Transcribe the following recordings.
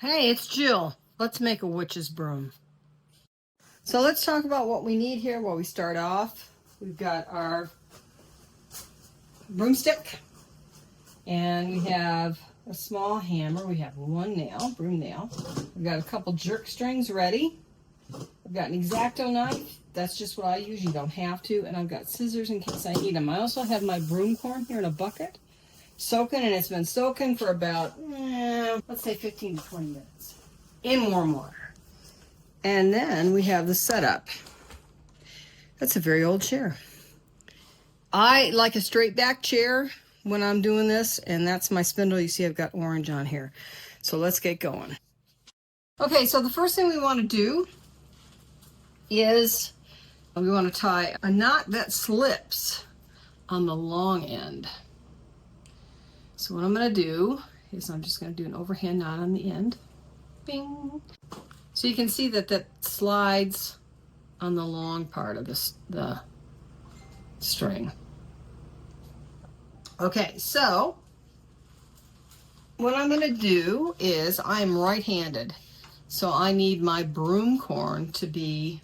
Hey, it's Jill. Let's make a witch's broom. So let's talk about what we need here while we start off. We've got our broomstick, and we have a small hammer. We have one nail, broom nail. We've got a couple jerk strings ready. I've got an X-Acto knife. That's just what I use. You don't have to. And I've got scissors in case I need them. I also have my broom corn here in a bucket, soaking, and it's been soaking for about, let's say 15 to 20 minutes in warm water. And then we have the setup. That's a very old chair. I like a straight back chair when I'm doing this, and that's my spindle. You see I've got orange on here. So let's get going. Okay, so the first thing we want to do is we want to tie a knot that slips on the long end. So what I'm going to do is I'm just going to do an overhand knot on the end. Bing. So you can see that that slides on the long part of the string. Okay, so what I'm going to do is I'm right-handed. So I need my broom corn to be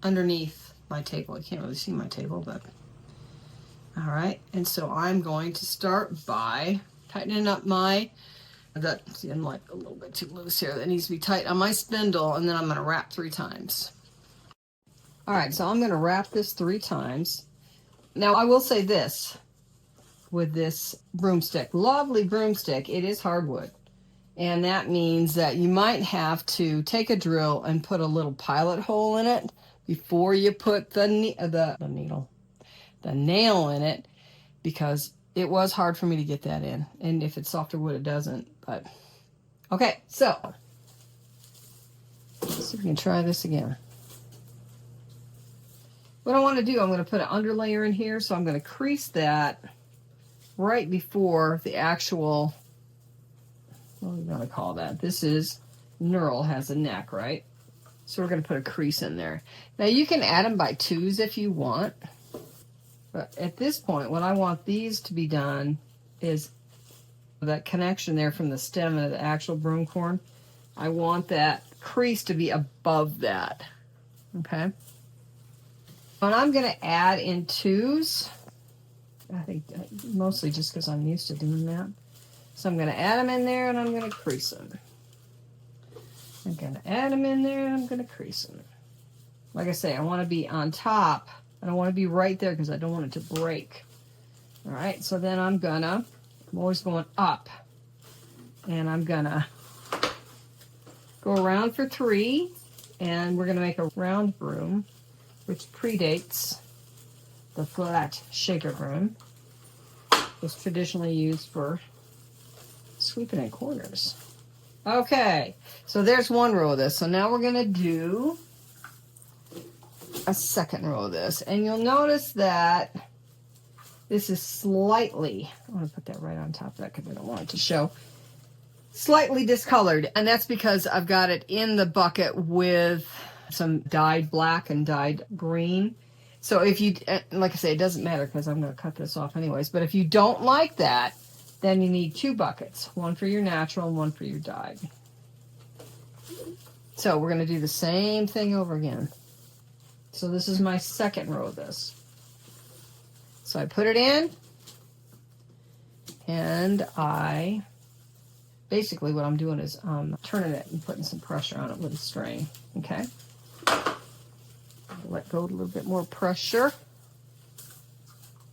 underneath my table. I can't really see my table, but all right. And so I'm going to start by tightening up I'm like a little bit too loose here. That needs to be tight on my spindle, and then I'm going to wrap 3 times. All right, so I'm going to wrap this 3 times. Now I will say this with this broomstick, lovely broomstick, it is hardwood. And that means that you might have to take a drill and put a little pilot hole in it before you put the nail in it, because it was hard for me to get that in. And if it's softer wood, it doesn't. But okay, so let's see if we can try this again. What I want to do, I'm going to put an underlayer in here, so I'm going to crease that right before the actual, what are we going to call that? This is knurl, has a neck, right? So we're going to put a crease in there. Now you can add them by 2s if you want, but at this point, what I want these to be done is that connection there from the stem of the actual broom corn. I want that crease to be above that, okay? And I'm going to add in 2s. I think mostly just because I'm used to doing that. So I'm going to add them in there, and I'm going to crease them. I'm going to add them in there, and I'm going to crease them. Like I say, I want to be on top. I don't want to be right there because I don't want it to break. All right, so then I'm always going up. And I'm going to go around for 3, and we're going to make a round broom, which predates the flat shaker broom. It's traditionally used for sweeping in corners. Okay, so there's one row of this. So now we're going to do a second row of this. And you'll notice that this is slightly, I want to put that right on top of that because I don't want it to show, slightly discolored. And that's because I've got it in the bucket with some dyed black and dyed green. So if you, like I say, it doesn't matter because I'm going to cut this off anyways. But if you don't like that, then you need 2 buckets. One for your natural and one for your dyed. So we're going to do the same thing over again. So this is my second row of this. So I put it in, and basically what I'm doing is turning it and putting some pressure on it with a string, okay? Let go a little bit more pressure.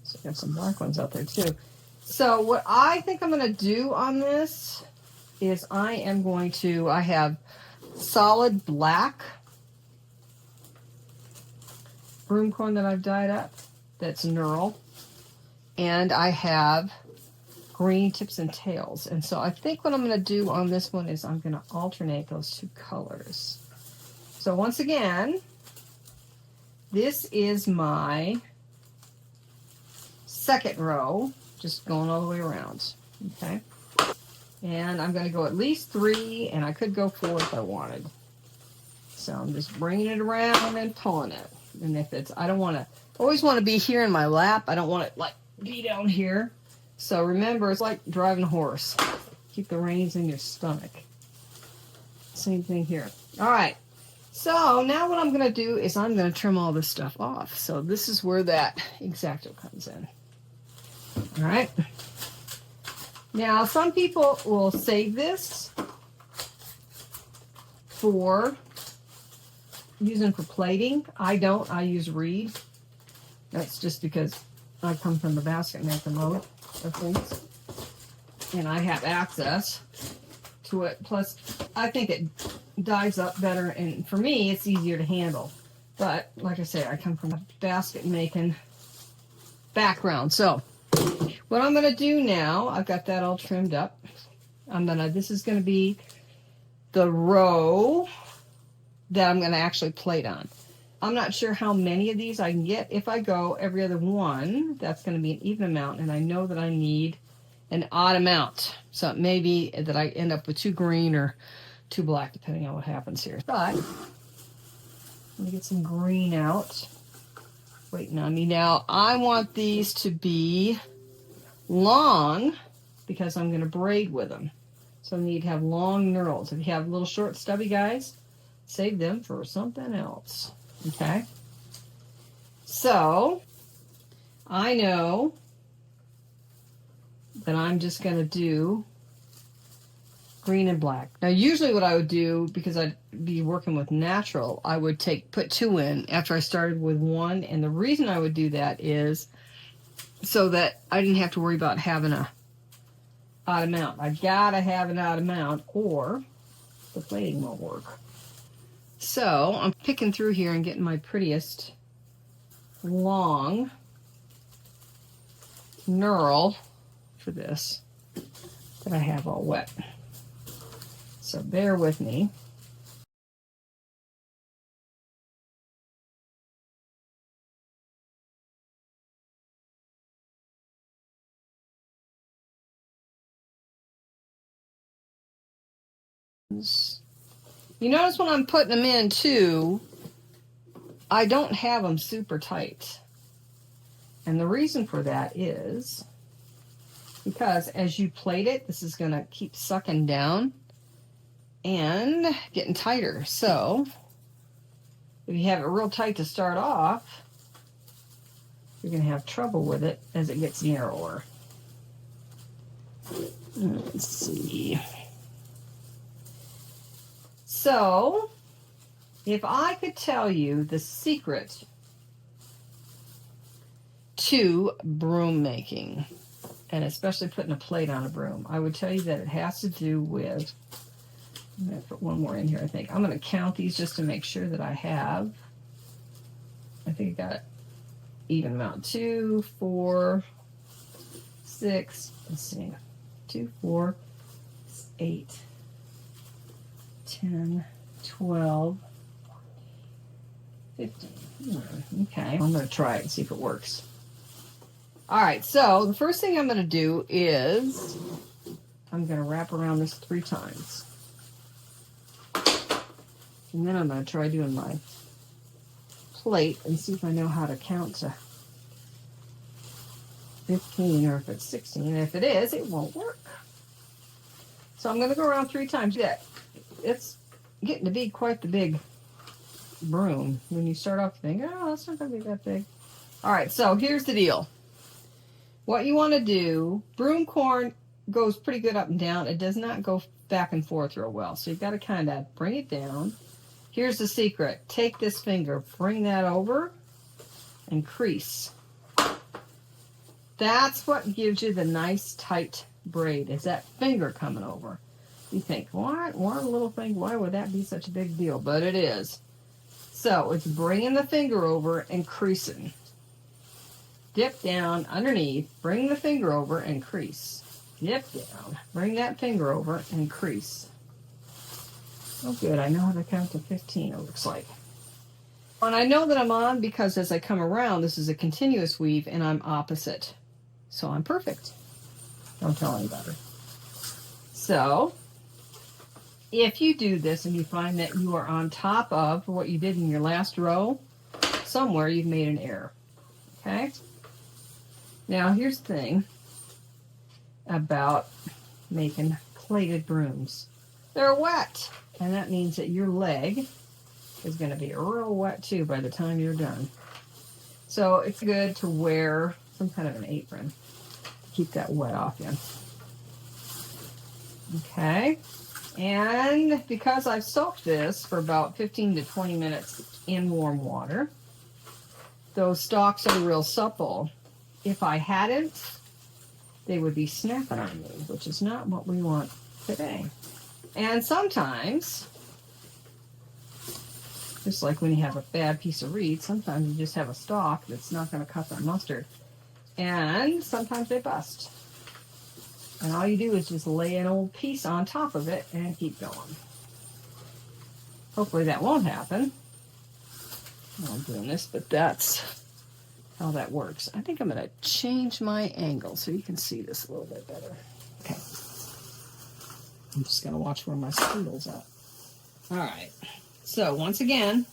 So I got some black ones out there too. So what I think I'm going to do on this is I have solid black broom corn that I've dyed up. That's knurl. And I have green tips and tails. And so I think what I'm going to do on this one is I'm going to alternate those 2 colors. So once again, this is my second row, just going all the way around, okay? And I'm going to go at least 3, and I could go 4 if I wanted. So I'm just bringing it around and pulling it. And if it's, I always want to be here in my lap. I don't want it like be down here. So remember, it's like driving a horse. Keep the reins in your stomach. same thing here. All right. So now what I'm going to do is I'm going to trim all this stuff off. So this is where that X-Acto comes in. All right. Now some people will save this for using for plating. I don't. I use reed. That's just because I come from the basket maker mode of things. And I have access to it. Plus, I think it dies up better. And for me, it's easier to handle. But, like I say, I come from a basket making background. So, what I'm going to do now, I've got that all trimmed up. This is going to be the row that I'm going to actually plate on. I'm not sure how many of these I can get. If I go every other one, that's going to be an even amount, and I know that I need an odd amount. So it may be that I end up with 2 green or 2 black, depending on what happens here. But let me get some green out. Waiting on me. Now, I want these to be long because I'm going to braid with them. So I need to have long knurls. If you have little short stubby guys, save them for something else. Okay? So, I know that I'm just going to do green and black. Now, usually what I would do, because I'd be working with natural, I would put 2 in after I started with 1. And the reason I would do that is so that I didn't have to worry about having a odd amount. I gotta have an odd amount or the plating won't work. So I'm picking through here and getting my prettiest long knurl for this that I have all wet. So bear with me. You notice when I'm putting them in too, I don't have them super tight. And the reason for that is because as you plate it, this is going to keep sucking down and getting tighter. So if you have it real tight to start off, you're going to have trouble with it as it gets narrower. Let's see. So, if I could tell you the secret to broom making, and especially putting a plate on a broom, I would tell you that it has to do with, I'm going to put one more in here, I think. I'm going to count these just to make sure that I have, I think I got it even amount. 2, 4, 6, let's see, 2, 4, 8, 10, 12, 15. Okay, I'm going to try it and see if it works. All right, so the first thing I'm going to do is I'm going to wrap around this 3 times. And then I'm going to try doing my plate and see if I know how to count to 15 or if it's 16. And if it is, it won't work. So I'm going to go around 3 times. Yeah, it's getting to be quite the big broom. When you start off, you think, oh, that's not going to be that big. All right, so here's the deal. What you want to do, broom corn goes pretty good up and down. It does not go back and forth real well. So you've got to kind of bring it down. Here's the secret. Take this finger, bring that over, and crease. That's what gives you the nice tight braid, is that finger coming over. You think, what? One little thing, why would that be such a big deal? But it is. So it's bringing the finger over and creasing. Dip down underneath, bring the finger over and crease. Dip down, bring that finger over and crease. Oh good, I know how to count to 15, it looks like. And I know that I'm on because as I come around, this is a continuous weave and I'm opposite. So I'm perfect. Don't tell anybody. So, if you do this and you find that you are on top of what you did in your last row, somewhere you've made an error. Okay? Now, here's the thing about making plated brooms. they're wet. And that means that your leg is going to be real wet too by the time you're done. So it's good to wear some kind of an apron to keep that wet off you. Okay. And because I've soaked this for about 15 to 20 minutes in warm water, those stalks are real supple. If I hadn't, they would be snapping on me, which is not what we want today. And sometimes, just like when you have a bad piece of reed, sometimes you just have a stalk that's not going to cut the mustard. And sometimes they bust. And all you do is just lay an old piece on top of it and keep going. Hopefully that won't happen. I'm doing this, but that's how that works. I think I'm going to change my angle so you can see this a little bit better. Okay. I'm just going to watch where my spindle's at. All right. So once again,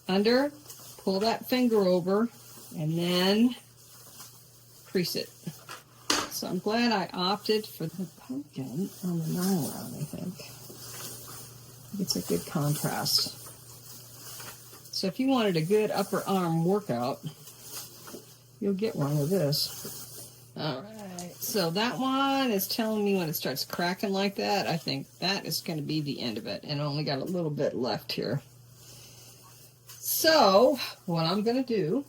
under, pull that finger over, and then crease it. So I'm glad I opted for the pumpkin on the nylon, I think. It's a good contrast. So if you wanted a good upper arm workout, you'll get one with this. All right, so that one is telling me when it starts cracking like that, I think that is going to be the end of it. And I only got a little bit left here. So what I'm going to do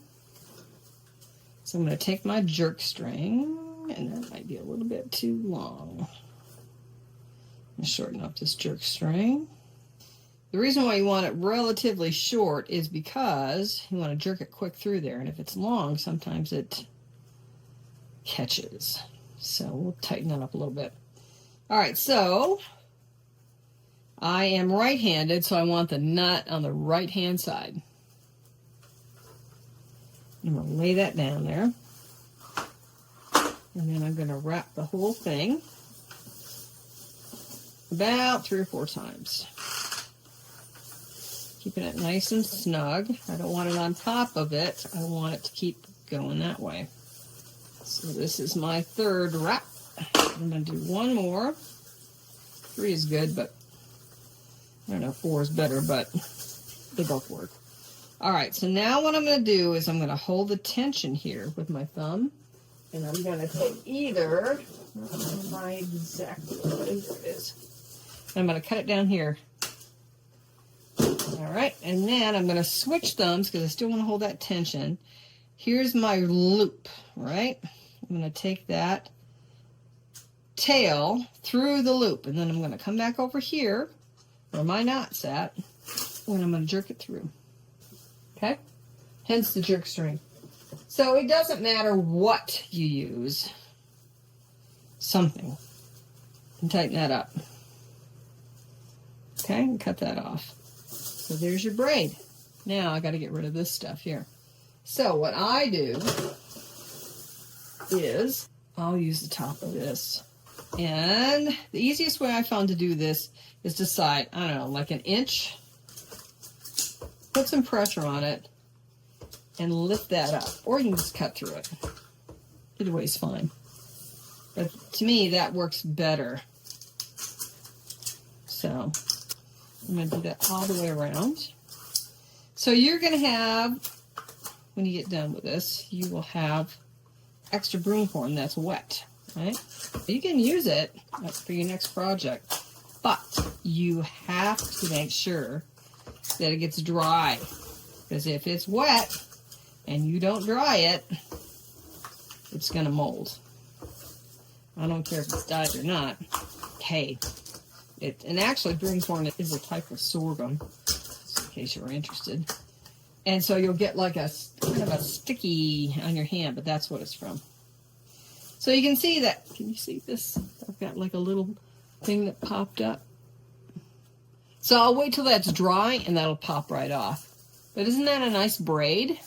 is I'm going to take my jerk string, and that might be a little bit too long. And shorten up this jerk string. The reason why you want it relatively short is because you want to jerk it quick through there. And if it's long, sometimes it catches. So we'll tighten that up a little bit. All right, so I am right-handed, so I want the nut on the right-hand side. I'm going to lay that down there. And then I'm going to wrap the whole thing about 3 or 4 times. Keeping it nice and snug. I don't want it on top of it. I want it to keep going that way. So this is my third wrap. I'm going to do one more. 3 is good, but I don't know, 4 is better, but they both work. All right, so now what I'm going to do is I'm going to hold the tension here with my thumb. And I'm going to take either, I don't know exactly what it is. I'm going to cut it down here. All right, and then I'm going to switch thumbs because I still want to hold that tension. Here's my loop, right? I'm going to take that tail through the loop, and then I'm going to come back over here where my knot's at, and I'm going to jerk it through. Okay? Hence the jerk string. So it doesn't matter what you use. Something. And tighten that up. Okay, and cut that off. So there's your braid. Now I got to get rid of this stuff here. So what I do is I'll use the top of this. And the easiest way I found to do this is to side, I don't know, like an inch. Put some pressure on it and lift that up. Or you can just cut through it. Either way is fine. But to me, that works better. So I'm going to do that all the way around. So you're going to have, when you get done with this, you will have extra broom corn that's wet, right? You can use it for your next project, but you have to make sure that it gets dry. Because if it's wet and you don't dry it, it's going to mold. I don't care if it's dyed or not. Hay. And actually, broom corn is a type of sorghum, just in case you were interested. And so you'll get like a kind of a sticky on your hand, but that's what it's from. So you can see that. Can you see this? I've got like a little thing that popped up. So I'll wait till that's dry, and that'll pop right off. But isn't that a nice braid?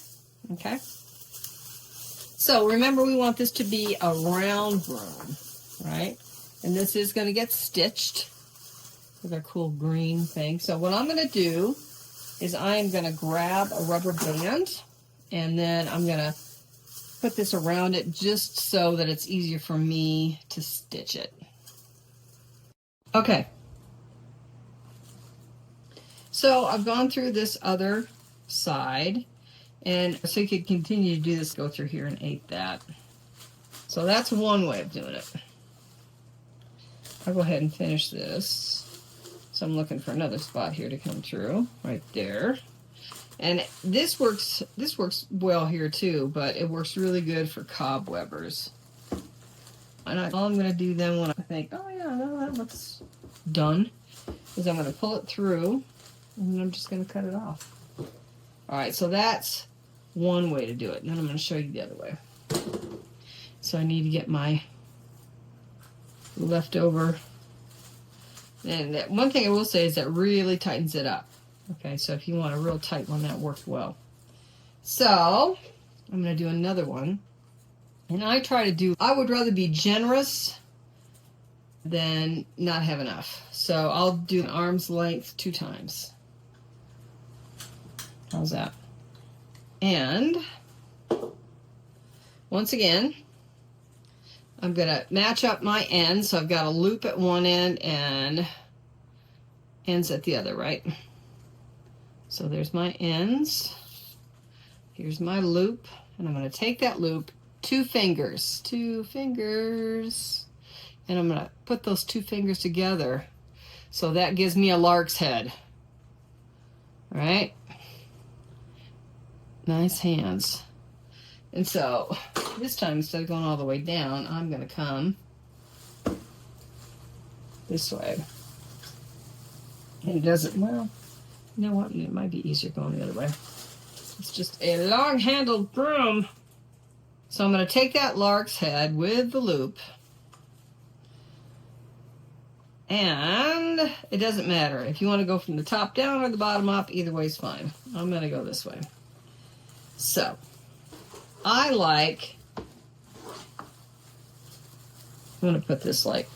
Okay. So remember, we want this to be a round broom, right? And this is going to get stitched with our cool green thing. So what I'm going to do is I am going to grab a rubber band, and then I'm going to put this around it just so that it's easier for me to stitch it. Okay, So I've gone through this other side, and so you could continue to do this, go through here and 8 that. So that's one way of doing it. I'll go ahead and finish this. So I'm looking for another spot here to come through, right there. And this works well here too, but it works really good for cobwebbers. And all I'm going to do then when I think, oh yeah, no, that looks done, is I'm going to pull it through, and then I'm just going to cut it off. All right, so that's one way to do it. And then I'm going to show you the other way. So I need to get my leftover. And one thing I will say is that really tightens it up. Okay, so if you want a real tight one, that worked well. So I'm going to do another one. And I would rather be generous than not have enough. So I'll do an arm's length 2 times. How's that? And once again, I'm going to match up my ends. So I've got a loop at one end and ends at the other, right? So there's my ends. Here's my loop. And I'm going to take that loop, 2 fingers, and I'm going to put those 2 fingers together. So that gives me a lark's head. All right? Nice hands. And so this time, instead of going all the way down, I'm going to come this way. And it doesn't, well, you know what? It might be easier going the other way. It's just a long-handled broom. So I'm going to take that lark's head with the loop. And it doesn't matter. If you want to go from the top down or the bottom up, either way is fine. I'm going to go this way. So I like, I'm going to put this like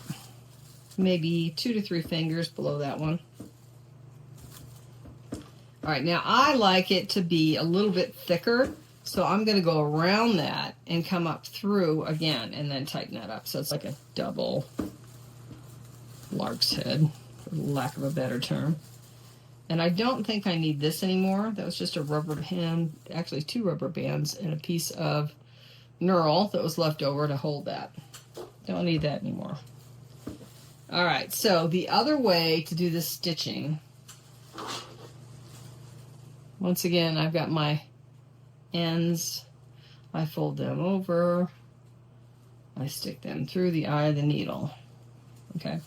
maybe 2 to 3 fingers below that one. All right, now I like it to be a little bit thicker, so I'm going to go around that and come up through again and then tighten that up. So it's like a double lark's head, for lack of a better term. And I don't think I need this anymore. That was just a rubber band, actually 2 rubber bands and a piece of knurl that was left over to hold that. Don't need that anymore. All right, so the other way to do this stitching, once again, I've got my ends. I fold them over. I stick them through the eye of the needle. Okay.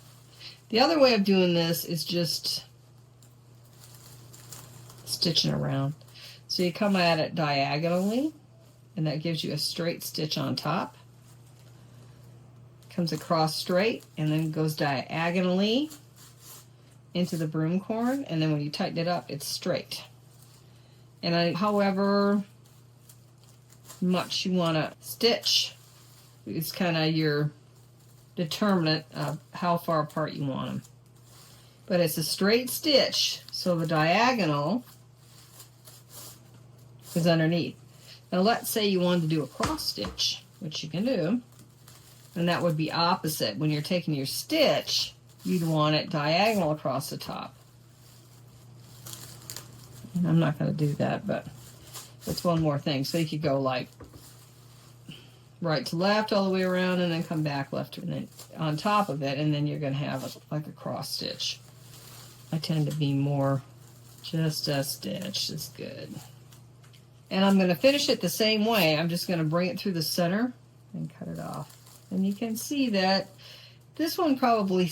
The other way of doing this is just stitching around. So you come at it diagonally, and that gives you a straight stitch on top. Comes across straight, and then goes diagonally into the broom corn, and then when you tighten it up, it's straight. And however much you want to stitch is kind of your determinant of how far apart you want them. But it's a straight stitch, so the diagonal is underneath. Now let's say you wanted to do a cross stitch, which you can do, and that would be opposite. When you're taking your stitch, you'd want it diagonal across the top. And I'm not going to do that, but that's one more thing. So you could go like right to left all the way around and then come back left and then on top of it, and then you're going to have like a cross stitch. I tend to be more just a stitch is good. And I'm going to finish it the same way. I'm just going to bring it through the center and cut it off. And you can see that this one probably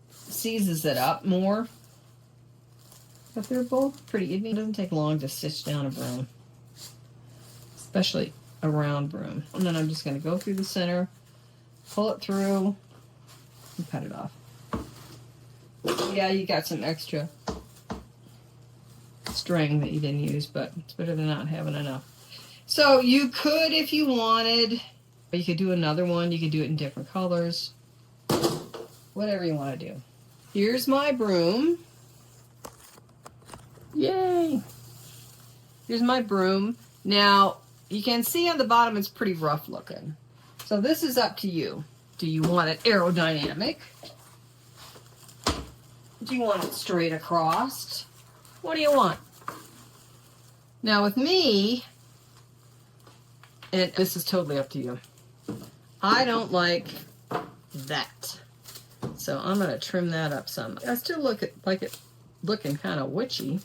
seizes it up more. But they're both pretty. It doesn't take long to stitch down a broom, especially a round broom. And then I'm just going to go through the center, pull it through, and cut it off. Yeah, you got some extra string that you didn't use, but it's better than not having enough. So you could, if you wanted, you could do another one. You could do it in different colors. Whatever you want to do. Here's my broom. Yay! Here's my broom. Now, you can see on the bottom it's pretty rough looking. So this is up to you. Do you want it aerodynamic? Do you want it straight across? What do you want? Now with me, and this is totally up to you, I don't like that. So I'm going to trim that up some. I still look at like it looking kind of witchy,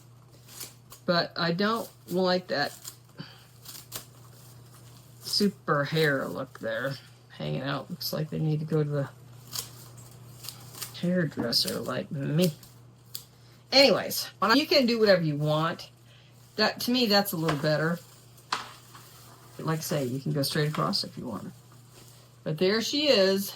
but I don't like that super hair look there hanging out. Looks like they need to go to the hairdresser like me. Anyways, you can do whatever you want. That, to me, that's a little better. Like I say, you can go straight across if you want. But there she is.